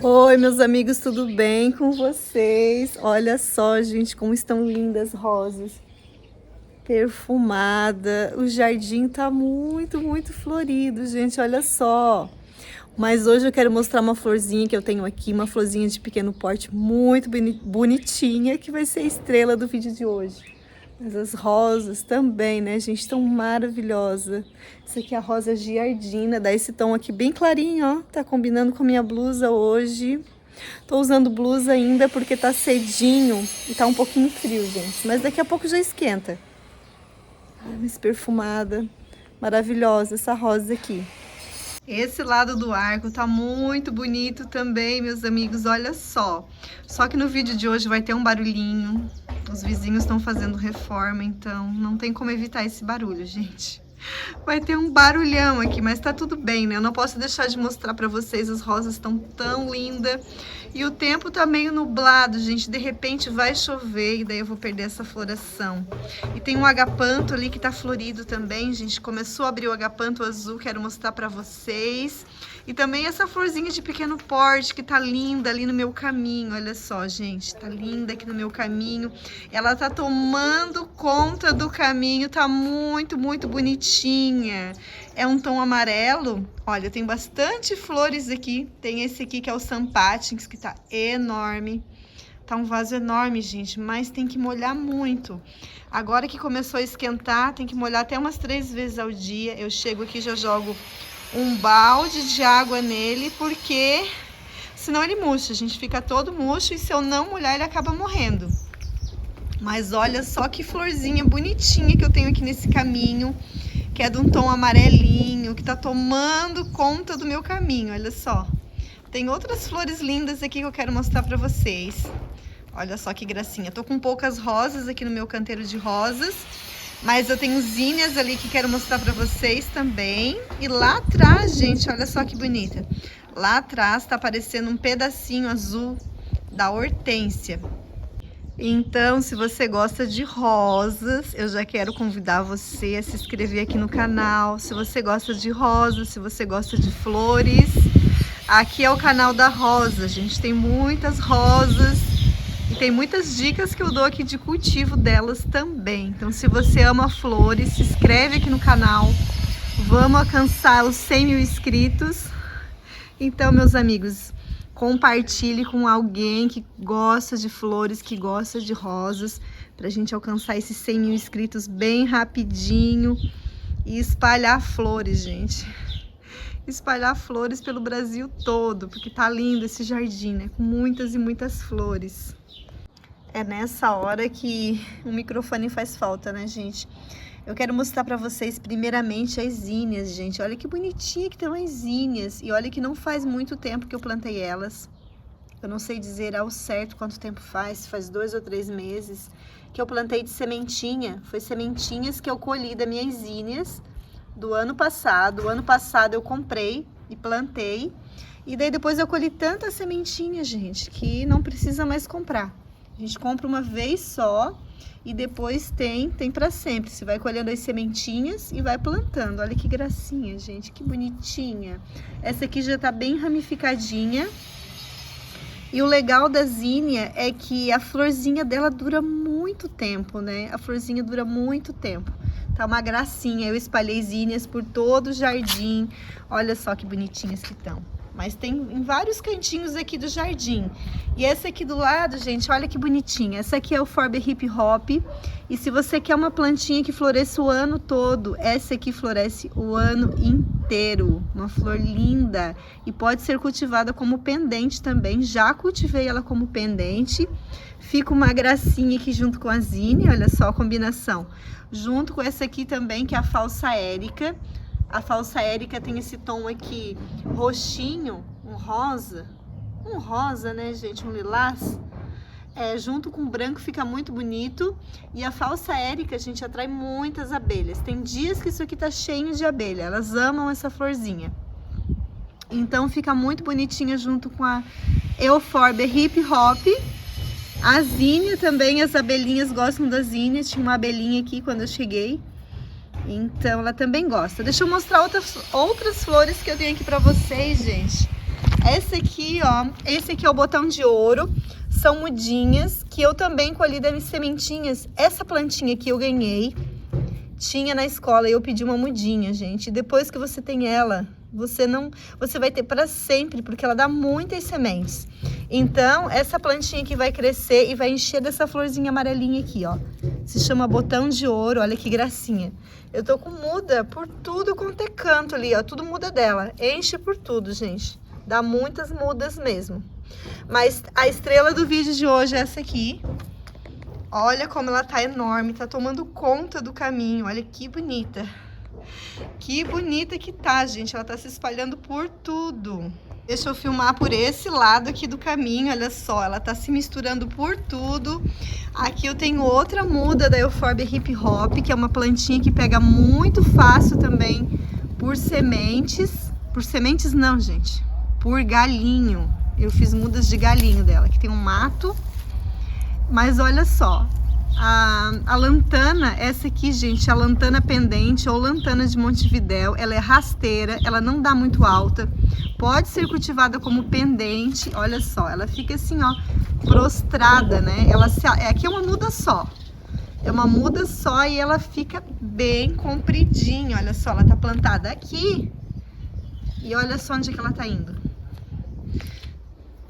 Oi, meus amigos, tudo bem com vocês? Olha só, gente, como estão lindas rosas. Perfumada. O jardim tá muito florido, gente, olha só. Mas hoje eu quero mostrar uma florzinha que eu tenho aqui, uma florzinha de pequeno porte muito bonitinha, que vai ser a estrela do vídeo de hoje. Mas as rosas também, né, gente, estão maravilhosas. Essa aqui é a rosa giardina, dá esse tom aqui bem clarinho, ó. Tá combinando com a minha blusa hoje. Tô usando blusa ainda porque tá cedinho e tá um pouquinho frio, gente. Mas daqui a pouco já esquenta. Ai, mas perfumada. Maravilhosa essa rosa aqui. Esse lado do arco tá muito bonito também, meus amigos, olha só. Só que no vídeo de hoje vai ter um barulhinho. Os vizinhos estão fazendo reforma, então não tem como evitar esse barulho, gente. Vai ter um barulhão aqui, mas tá tudo bem, né? Eu não posso deixar de mostrar pra vocês, as rosas estão tão lindas. E o tempo tá meio nublado, gente. De repente vai chover e daí eu vou perder essa floração. E tem um agapanto ali que tá florido também, gente. Começou a abrir o agapanto azul, quero mostrar pra vocês. E também essa florzinha de pequeno porte que tá linda ali no meu caminho. Olha só, gente, tá linda aqui no meu caminho. Ela tá tomando conta do caminho, tá muito bonitinha. É um tom amarelo. Olha, tem bastante flores aqui. Tem esse aqui que é o Sampatins, que tá enorme. Tá um vaso enorme, gente, mas tem que molhar muito. Agora que começou a esquentar, tem que molhar até umas 3 vezes ao dia. Eu chego aqui e já jogo um balde de água nele, porque senão ele murcha, a gente fica todo murcho e se eu não molhar ele acaba morrendo. Mas olha só que florzinha bonitinha que eu tenho aqui nesse caminho, que é de um tom amarelinho, que tá tomando conta do meu caminho, olha só. Tem outras flores lindas aqui que eu quero mostrar pra vocês. Olha só que gracinha, tô com poucas rosas aqui no meu canteiro de rosas. Mas eu tenho zinhas ali que quero mostrar pra vocês também. E lá atrás, gente, olha só que bonita. Lá atrás tá aparecendo um pedacinho azul da hortênsia. Então, se você gosta de rosas, eu já quero convidar você a se inscrever aqui no canal. Se você gosta de rosas, se você gosta de flores, aqui é o canal da rosa. A gente tem muitas rosas. E tem muitas dicas que eu dou aqui de cultivo delas também. Então, se você ama flores, se inscreve aqui no canal. Vamos alcançar os 100 mil inscritos. Então, meus amigos, compartilhe com alguém que gosta de flores, que gosta de rosas, pra gente alcançar esses 100 mil inscritos bem rapidinho e espalhar flores, gente. Espalhar flores pelo Brasil todo, porque tá lindo esse jardim, né? Com muitas e muitas flores. É nessa hora que o microfone faz falta, né, gente? Eu quero mostrar pra vocês primeiramente as zinhas, gente. Olha que bonitinha que estão as zinhas. E olha que não faz muito tempo que eu plantei elas. Eu não sei dizer ao certo quanto tempo faz 2 ou 3 meses que eu plantei de sementinha. Foi sementinhas que eu colhi das minhas zinhas do ano passado. O ano passado eu comprei e plantei. E daí depois eu colhi tanta sementinha, gente, que não precisa mais comprar. A gente compra uma vez só e depois tem para sempre. Você vai colhendo as sementinhas e vai plantando. Olha que gracinha, gente, que bonitinha. Essa aqui já tá bem ramificadinha. E o legal da zinnia é que a florzinha dela dura muito tempo, né? A florzinha dura muito tempo. Tá uma gracinha. Eu espalhei zinnias por todo o jardim. Olha só que bonitinhas que estão. Mas tem em vários cantinhos aqui do jardim. E essa aqui do lado, gente, olha que bonitinha. Essa aqui é o Forbia Hip Hop. E se você quer uma plantinha que floresça o ano todo, essa aqui floresce o ano inteiro. Uma flor linda. E pode ser cultivada como pendente também. Já cultivei ela como pendente. Fica uma gracinha aqui junto com a zinnia. Olha só a combinação. Junto com essa aqui também, que é a Falsa Érica. A Falsa Érica tem esse tom aqui roxinho, um rosa, né, gente? Um lilás. Junto com o branco fica muito bonito. E a Falsa Érica, gente, atrai muitas abelhas. Tem dias que isso aqui tá cheio de abelha. Elas amam essa florzinha. Então fica muito bonitinha junto com a Euphorbia Hip Hop. A zinnia também, as abelhinhas gostam da zinnia. Tinha uma abelhinha aqui quando eu cheguei. Então ela também gosta. Deixa eu mostrar outras flores que eu tenho aqui pra vocês, gente. Esse aqui, ó. Esse aqui é o botão de ouro. São mudinhas que eu também colhi das sementinhas. Essa plantinha aqui eu ganhei. Tinha na escola e eu pedi uma mudinha, gente. Depois que você tem ela, você vai ter para sempre, porque ela dá muitas sementes. Então, essa plantinha aqui vai crescer e vai encher dessa florzinha amarelinha aqui, ó. Se chama botão de ouro, olha que gracinha. Eu tô com muda por tudo quanto é canto ali, ó. Tudo muda dela. Enche por tudo, gente. Dá muitas mudas mesmo. Mas a estrela do vídeo de hoje é essa aqui. Olha como ela tá enorme, tá tomando conta do caminho. Olha que bonita. Que bonita que tá, gente. Ela tá se espalhando por tudo. Deixa eu filmar por esse lado aqui do caminho. Olha só, ela tá se misturando por tudo. Aqui eu tenho outra muda da Euphorbia Hip Hop, que é uma plantinha que pega muito fácil também por sementes. Por sementes não, gente. Por galinho. Eu fiz mudas de galinho dela, que tem um mato. Mas olha só. A lantana, essa aqui, gente, a lantana pendente ou lantana de Montevidéu, ela é rasteira, ela não dá muito alta, pode ser cultivada como pendente. Olha só, ela fica assim, ó, prostrada, né? Aqui é uma muda só, e ela fica bem compridinha. Olha só, ela tá plantada aqui e olha só onde é que ela tá indo.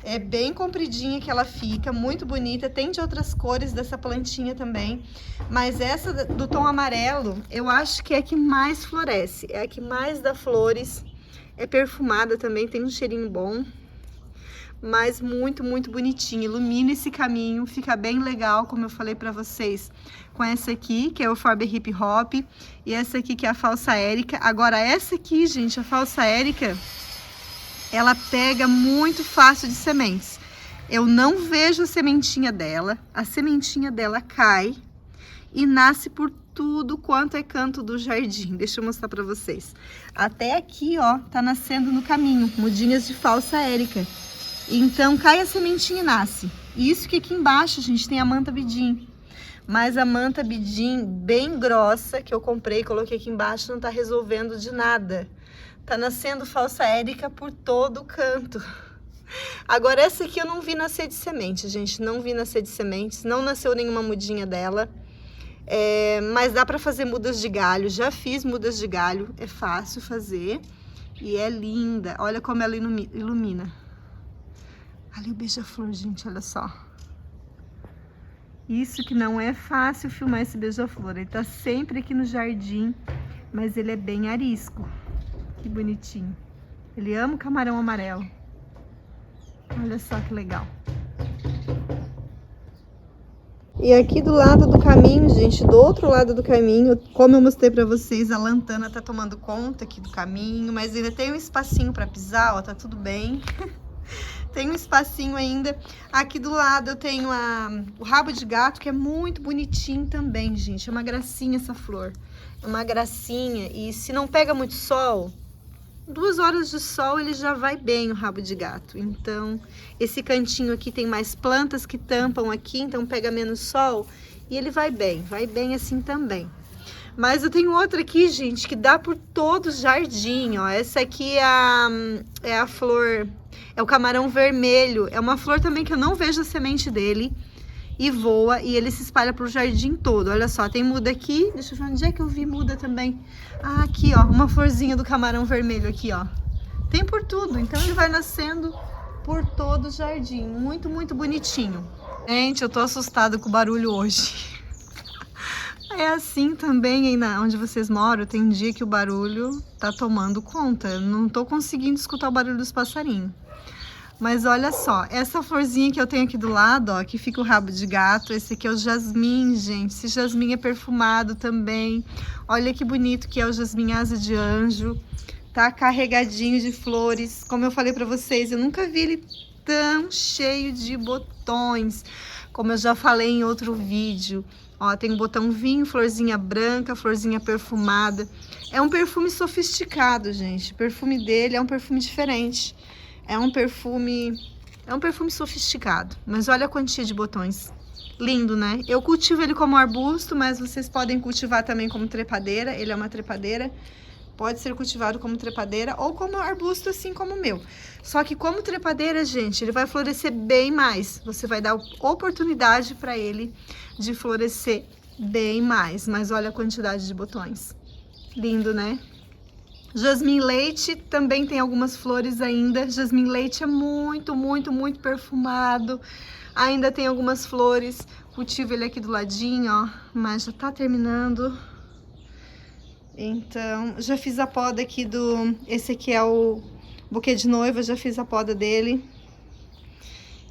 É bem compridinha que ela fica, muito bonita. Tem de outras cores dessa plantinha também. Mas essa do tom amarelo, eu acho que é a que mais floresce. É a que mais dá flores. É perfumada também, tem um cheirinho bom. Mas muito, muito bonitinha. Ilumina esse caminho, fica bem legal, como eu falei pra vocês. Com essa aqui, que é o Forbia Hip Hop. E essa aqui, que é a Falsa Érica. Agora, essa aqui, gente, a Falsa Érica, ela pega muito fácil de sementes. Eu não vejo a sementinha dela. A sementinha dela cai e nasce por tudo quanto é canto do jardim. Deixa eu mostrar pra vocês. Até aqui, ó, tá nascendo no caminho, mudinhas de Falsa Érica. Então, cai a sementinha e nasce. Isso que aqui embaixo, gente, tem a manta bidim. Mas a manta bidim bem grossa, que eu comprei e coloquei aqui embaixo, não tá resolvendo de nada. Tá nascendo Falsa Érica por todo o canto. Agora, essa aqui eu não vi nascer de semente, gente. Não vi nascer de sementes. Não nasceu nenhuma mudinha dela. Mas dá pra fazer mudas de galho. Já fiz mudas de galho. É fácil fazer. E é linda. Olha como ela ilumina. Ali o beija-flor, gente. Olha só. Isso que não é fácil filmar esse beija-flor. Ele tá sempre aqui no jardim. Mas ele é bem arisco. Que bonitinho. Ele ama o camarão amarelo. Olha só que legal. E aqui do lado do caminho, gente, do outro lado do caminho, como eu mostrei pra vocês, a lantana tá tomando conta aqui do caminho, mas ainda tem um espacinho pra pisar, ó, tá tudo bem. Tem um espacinho ainda. Aqui do lado eu tenho o rabo de gato, que é muito bonitinho também, gente. É uma gracinha essa flor. É uma gracinha. E se não pega muito sol, 2 horas de sol ele já vai bem, o rabo de gato. Então, esse cantinho aqui tem mais plantas que tampam aqui, então pega menos sol e ele vai bem assim também. Mas eu tenho outra aqui, gente, que dá por todo o jardim, ó. Essa aqui é a flor, é o camarão vermelho. É uma flor também que eu não vejo a semente dele. E voa, e ele se espalha pro jardim todo. Olha só, tem muda aqui. Deixa eu ver onde é que eu vi muda também. Ah, aqui, ó, uma florzinha do camarão vermelho aqui, ó. Tem por tudo, então ele vai nascendo por todo o jardim. Muito, muito bonitinho. Gente, eu tô assustada com o barulho hoje. É assim também aí onde vocês moram, tem um dia que o barulho tá tomando conta. Eu não tô conseguindo escutar o barulho dos passarinhos. Mas olha só, essa florzinha que eu tenho aqui do lado, ó, que fica o rabo de gato, esse aqui é o jasmim, gente. Esse jasmim é perfumado também. Olha que bonito que é o jasmim asa de anjo. Tá carregadinho de flores. Como eu falei pra vocês, eu nunca vi ele tão cheio de botões. Como eu já falei em outro vídeo. Ó, tem um botão vinho, florzinha branca, florzinha perfumada. É um perfume sofisticado, gente. O perfume dele é um perfume diferente. É um perfume sofisticado, mas olha a quantia de botões. Lindo, né? Eu cultivo ele como arbusto, mas vocês podem cultivar também como trepadeira. Ele é uma trepadeira. Pode ser cultivado como trepadeira ou como arbusto, assim como o meu. Só que como trepadeira, gente, ele vai florescer bem mais. Você vai dar oportunidade para ele de florescer bem mais. Mas olha a quantidade de botões. Lindo, né? Jasmim leite também tem algumas flores ainda. Jasmim leite é muito, muito, muito perfumado. Ainda tem algumas flores. Cultivo ele aqui do ladinho, ó. Mas já tá terminando. Então, já fiz a poda aqui do... Esse aqui é o buquê de noiva, já fiz a poda dele.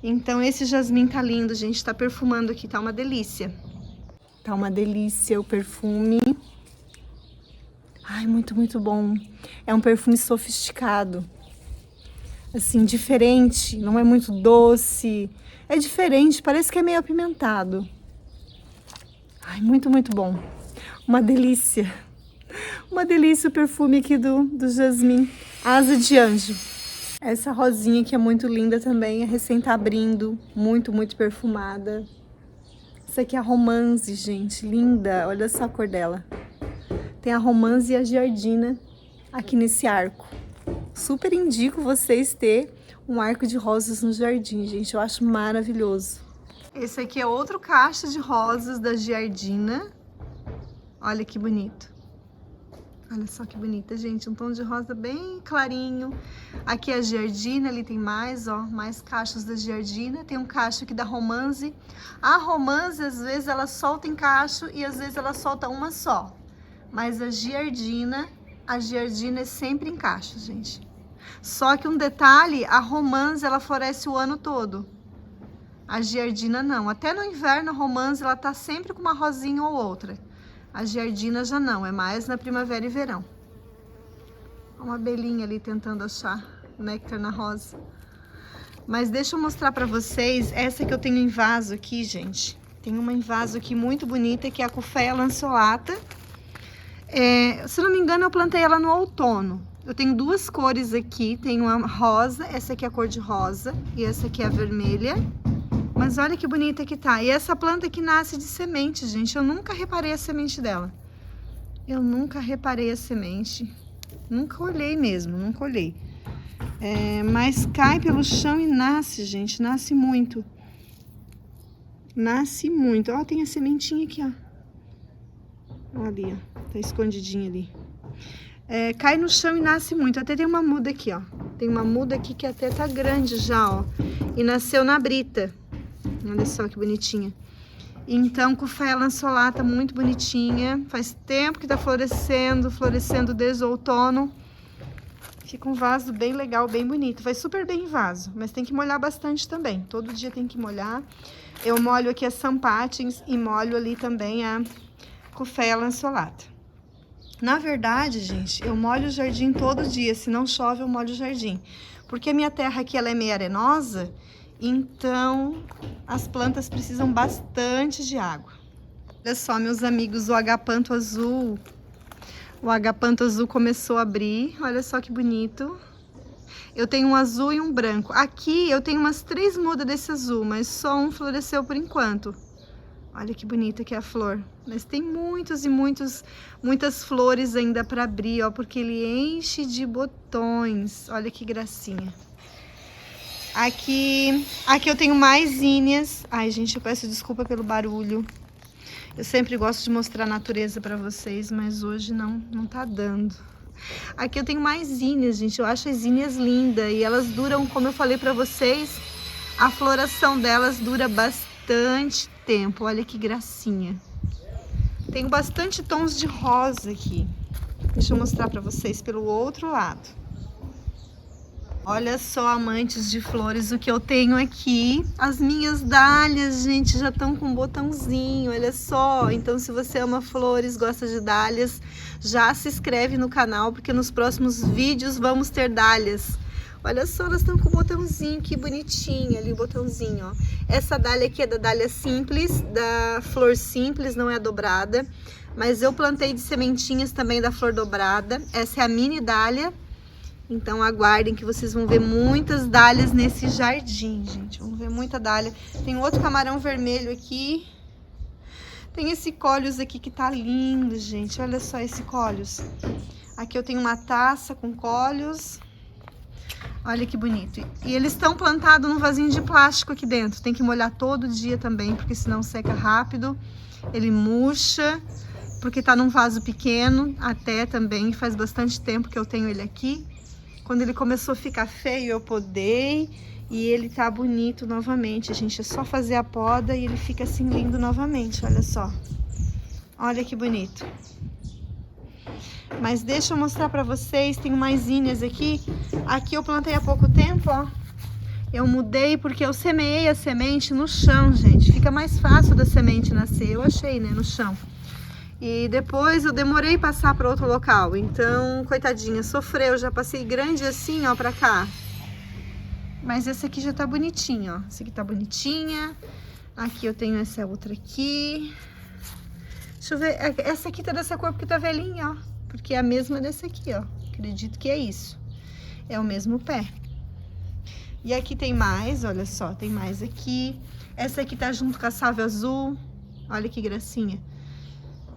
Então, esse jasmim tá lindo, gente. Tá perfumando aqui, tá uma delícia. Tá uma delícia o perfume. Ai, muito, muito bom. É um perfume sofisticado. Assim, diferente. Não é muito doce. É diferente, parece que é meio apimentado. Ai, muito, muito bom. Uma delícia. Uma delícia o perfume aqui do jasmim. Asa de anjo. Essa rosinha aqui é muito linda também. A recém tá abrindo. Muito, muito perfumada. Essa aqui é a romance, gente. Linda. Olha só a cor dela. Tem a romance e a giardina aqui nesse arco. Super indico vocês ter um arco de rosas no jardim, gente. Eu acho maravilhoso. Esse aqui é outro cacho de rosas da giardina. Olha que bonito. Olha só que bonita, gente. Um tom de rosa bem clarinho. Aqui é a giardina, ali tem mais, ó. Mais cachos da giardina. Tem um cacho aqui da romance. A romance, às vezes, ela solta em cacho e às vezes ela solta uma só. Mas a giardina é sempre em cacho, gente. Só que um detalhe, a romance, ela floresce o ano todo. A giardina não. Até no inverno, a romance, ela tá sempre com uma rosinha ou outra. A giardina já não, é mais na primavera e verão. Uma abelhinha ali tentando achar néctar na rosa. Mas deixa eu mostrar pra vocês essa que eu tenho em vaso aqui, gente. Tem uma em vaso aqui muito bonita, que é a Coffea lanceolata. Se não me engano, eu plantei ela no outono. Eu tenho duas cores aqui, tem uma rosa, essa aqui é a cor de rosa e essa aqui é a vermelha. Mas olha que bonita que tá. E essa planta que nasce de semente, gente. Eu nunca reparei a semente dela. Eu nunca reparei a semente. Nunca olhei mesmo, nunca olhei. Mas cai pelo chão e nasce, gente. Nasce muito. Nasce muito. Ó, tem a sementinha aqui, ó. Ali, ó. Tá escondidinha ali. Cai no chão e nasce muito. Até tem uma muda aqui, ó. Tem uma muda aqui que até tá grande já, ó. E nasceu na brita. Olha só que bonitinha. Então, Coffea lanceolata, muito bonitinha. Faz tempo que tá florescendo desde o outono. Fica um vaso bem legal, bem bonito. Vai super bem em vaso, mas tem que molhar bastante também. Todo dia tem que molhar. Eu molho aqui a Sampatins e molho ali também a Coffea lanceolata. Na verdade, gente, eu molho o jardim todo dia. Se não chove, eu molho o jardim. Porque a minha terra aqui, ela é meio arenosa, então as plantas precisam bastante de água. Olha só, meus amigos, o agapanto azul. O agapanto azul começou a abrir. Olha só que bonito. Eu tenho um azul e um branco. Aqui eu tenho umas 3 mudas desse azul, mas só um floresceu por enquanto. Olha que bonita que é a flor. Mas tem muitas flores ainda para abrir, ó, porque ele enche de botões. Olha que gracinha. Aqui eu tenho mais zinnias. Ai, gente, eu peço desculpa pelo barulho. Eu sempre gosto de mostrar a natureza para vocês, mas hoje não tá dando. Aqui eu tenho mais zinnias, gente. Eu acho as zinnias lindas e elas duram, como eu falei para vocês, a floração delas dura bastante tempo. Olha que gracinha. Tenho bastante tons de rosa aqui. Deixa eu mostrar para vocês pelo outro lado. Olha só, amantes de flores, o que eu tenho aqui. As minhas dálias, gente, já estão com um botãozinho, olha só. Então, se você ama flores, gosta de dálias, já se inscreve no canal, porque nos próximos vídeos vamos ter dálias. Olha só, elas estão com o botãozinho, que bonitinha ali o botãozinho, ó. Essa dália aqui é da dália simples, da flor simples, não é a dobrada. Mas eu plantei de sementinhas também da flor dobrada. Essa é a mini dália. Então aguardem que vocês vão ver muitas dálias nesse jardim, gente. Vamos ver muita dália. Tem outro camarão vermelho aqui. Tem esse cólios aqui que tá lindo, gente. Olha só esse cólios. Aqui eu tenho uma taça com cólios. Olha que bonito. E eles estão plantados num vasinho de plástico aqui dentro. Tem que molhar todo dia também, porque senão seca rápido. Ele murcha, porque tá num vaso pequeno até também. Faz bastante tempo que eu tenho ele aqui. Quando ele começou a ficar feio, eu podei e ele tá bonito novamente, gente. É só fazer a poda e ele fica assim lindo novamente, olha só. Olha que bonito. Mas deixa eu mostrar pra vocês, tem mais zinnias aqui. Aqui eu plantei há pouco tempo, ó. Eu mudei porque eu semeei a semente no chão, gente. Fica mais fácil da semente nascer, eu achei, né, no chão. E depois eu demorei passar para outro local, então, coitadinha, sofreu, já passei grande assim, ó, pra cá. Mas essa aqui já tá bonitinha, ó, essa aqui tá bonitinha. Aqui eu tenho essa outra aqui. Deixa eu ver, essa aqui tá dessa cor porque tá velhinha, ó, porque é a mesma dessa aqui, ó, acredito que é isso. É o mesmo pé. E aqui tem mais, olha só, tem mais aqui. Essa aqui tá junto com a salve azul, olha que gracinha.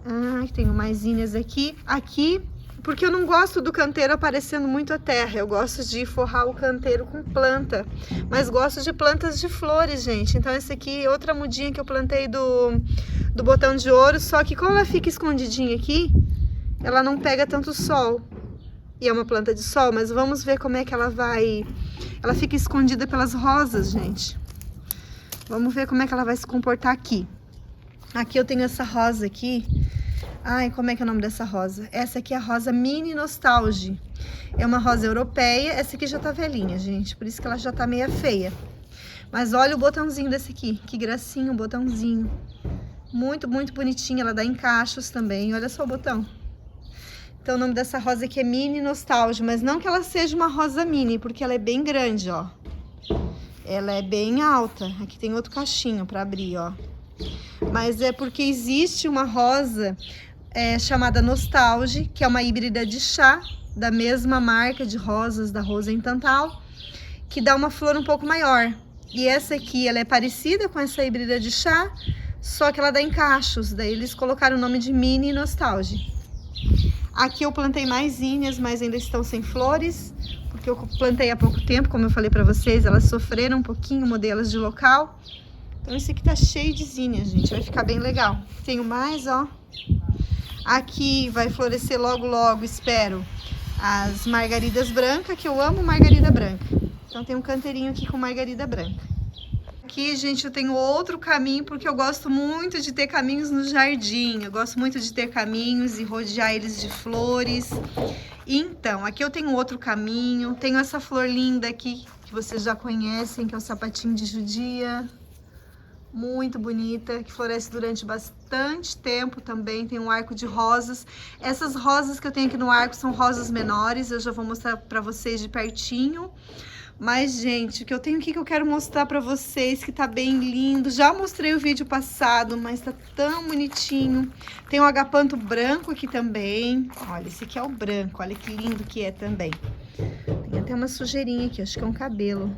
Ah, tenho mais zinhas aqui. Aqui, porque eu não gosto do canteiro aparecendo muito a terra. Eu gosto de forrar o canteiro com planta. Mas gosto de plantas de flores, gente. Então essa aqui é outra mudinha que eu plantei do botão de ouro. Só que como ela fica escondidinha aqui, ela não pega tanto sol. E é uma planta de sol, mas vamos ver como é que ela vai... Ela fica escondida pelas rosas, gente. Vamos ver como é que ela vai se comportar aqui. Aqui eu tenho essa rosa aqui. Ai, como é que é o nome dessa rosa? Essa aqui é a rosa Mini Nostalgia. É uma rosa europeia. Essa aqui já tá velhinha, gente. Por isso que ela já tá meia feia. Mas olha o botãozinho desse aqui. Que gracinha o botãozinho. Muito, muito bonitinha. Ela dá encachos também. Olha só o botão. Então o nome dessa rosa aqui é Mini Nostalgia. Mas não que ela seja uma rosa mini, porque ela é bem grande, ó. Ela é bem alta. Aqui tem outro cachinho pra abrir, ó. Mas é porque existe uma rosa chamada Nostalgia, que é uma híbrida de chá, da mesma marca de rosas da Rosenthal, que dá uma flor um pouco maior. E essa aqui, ela é parecida com essa híbrida de chá, só que ela dá encachos, daí eles colocaram o nome de Mini Nostalgia. Aqui eu plantei mais zinhas, mas ainda estão sem flores, porque eu plantei há pouco tempo, como eu falei pra vocês, elas sofreram um pouquinho, mudei elas de local. Então esse aqui tá cheio de zinhas, gente, vai ficar bem legal. Tenho mais, ó. Aqui vai florescer logo, logo, espero, as margaridas brancas, que eu amo margarida branca. Então tem um canteirinho aqui com margarida branca. Aqui, gente, eu tenho outro caminho, porque eu gosto muito de ter caminhos no jardim. Eu gosto muito de ter caminhos e rodear eles de flores. Então, aqui eu tenho outro caminho. Tenho essa flor linda aqui, que vocês já conhecem, que é o sapatinho de judia. Muito bonita, que floresce durante bastante tempo também. Tem um arco de rosas. Essas rosas que eu tenho aqui no arco são rosas menores. Eu já vou mostrar pra vocês de pertinho. Mas, gente, o que eu tenho aqui que eu quero mostrar pra vocês, que tá bem lindo. Já mostrei o vídeo passado, mas tá tão bonitinho. Tem um agapanto branco aqui também. Olha, esse aqui é o branco. Olha que lindo que é também. Tem até uma sujeirinha aqui, acho que é um cabelo.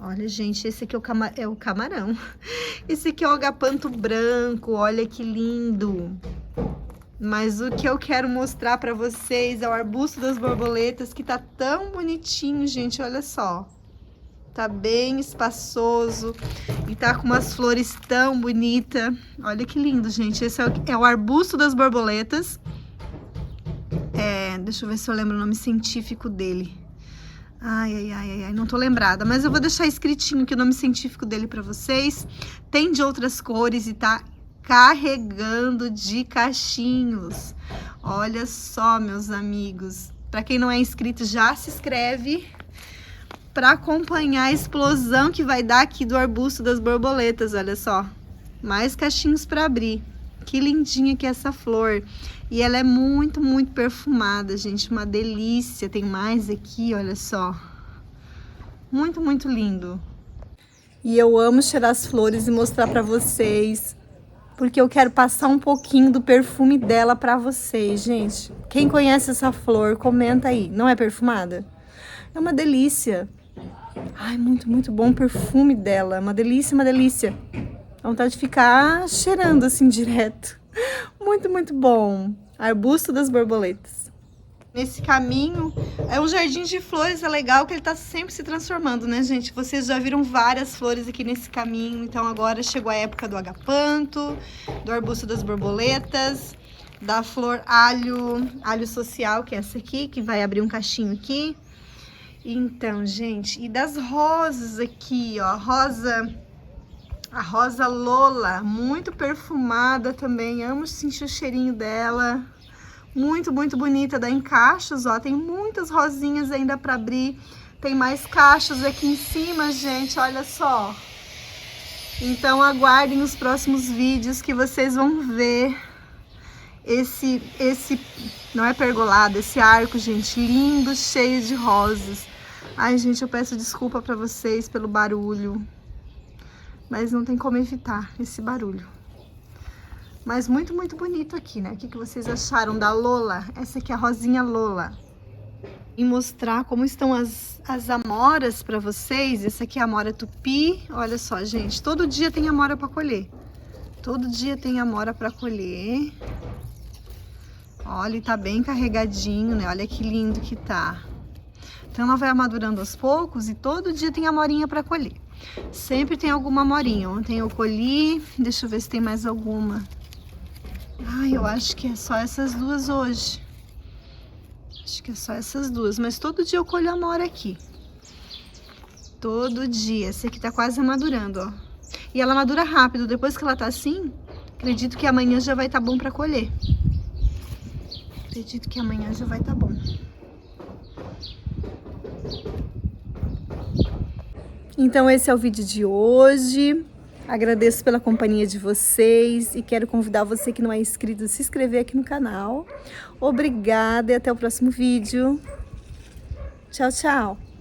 Olha, gente, esse aqui é o camarão. Esse aqui é o agapanto branco, olha que lindo. Mas o que eu quero mostrar pra vocês é o arbusto das borboletas, que tá tão bonitinho, gente, olha só. Tá bem espaçoso e tá com umas flores tão bonitas. Olha que lindo, gente. Esse é o arbusto das borboletas. Deixa eu ver se eu lembro o nome científico dele. Ai, não tô lembrada. Mas eu vou deixar escritinho aqui o nome científico dele pra vocês. Tem de outras cores e tá carregando de cachinhos. Olha só, meus amigos. Pra quem não é inscrito, já se inscreve para acompanhar a explosão que vai dar aqui do arbusto das borboletas, olha só. Mais cachinhos para abrir. Que lindinha que é essa flor. E ela é muito, muito perfumada, gente, uma delícia. Tem mais aqui, olha só. Muito, muito lindo. E eu amo cheirar as flores e mostrar para vocês, porque eu quero passar um pouquinho do perfume dela para vocês, gente. Quem conhece essa flor, comenta aí. Não é perfumada? É uma delícia. Ai, muito, muito bom o perfume dela. Uma delícia, uma delícia. Dá vontade de ficar cheirando assim direto. Muito, muito bom. Arbusto das borboletas. Nesse caminho, é um jardim de flores, é legal que ele tá sempre se transformando, né, gente? Vocês já viram várias flores aqui nesse caminho, então agora chegou a época do agapanto, do arbusto das borboletas, da flor alho social, que é essa aqui, que vai abrir um cachinho aqui. Então, gente, e das rosas aqui, ó, a rosa Lola, muito perfumada também, amo sentir o cheirinho dela, muito, muito bonita, dá em cachos, ó, tem muitas rosinhas ainda para abrir, tem mais cachos aqui em cima, gente, olha só. Então, aguardem os próximos vídeos que vocês vão ver esse não é pergolado, esse arco, gente, lindo, cheio de rosas. Ai, gente, eu peço desculpa pra vocês pelo barulho, mas não tem como evitar esse barulho. Mas muito, muito bonito aqui, né? O que vocês acharam da Lola? Essa aqui é a rosinha Lola. E mostrar como estão as amoras pra vocês. Essa aqui é a amora tupi. Olha só, gente, todo dia tem amora pra colher. Todo dia tem amora pra colher. Olha, e tá bem carregadinho, né? Olha que lindo que tá. Então ela vai amadurando aos poucos e todo dia tem amorinha para colher. Sempre tem alguma amorinha. Ontem eu colhi, deixa eu ver se tem mais alguma. Ai, eu acho que é só essas duas hoje. Acho que é só essas duas, mas todo dia eu colho amora aqui. Todo dia. Essa aqui tá quase amadurando, ó. E ela madura rápido, depois que ela tá assim, acredito que amanhã já vai estar bom para colher. Acredito que amanhã já vai estar bom. Então esse é o vídeo de hoje. Agradeço pela companhia de vocês e quero convidar você que não é inscrito a se inscrever aqui no canal. Obrigada e até o próximo vídeo. Tchau, tchau.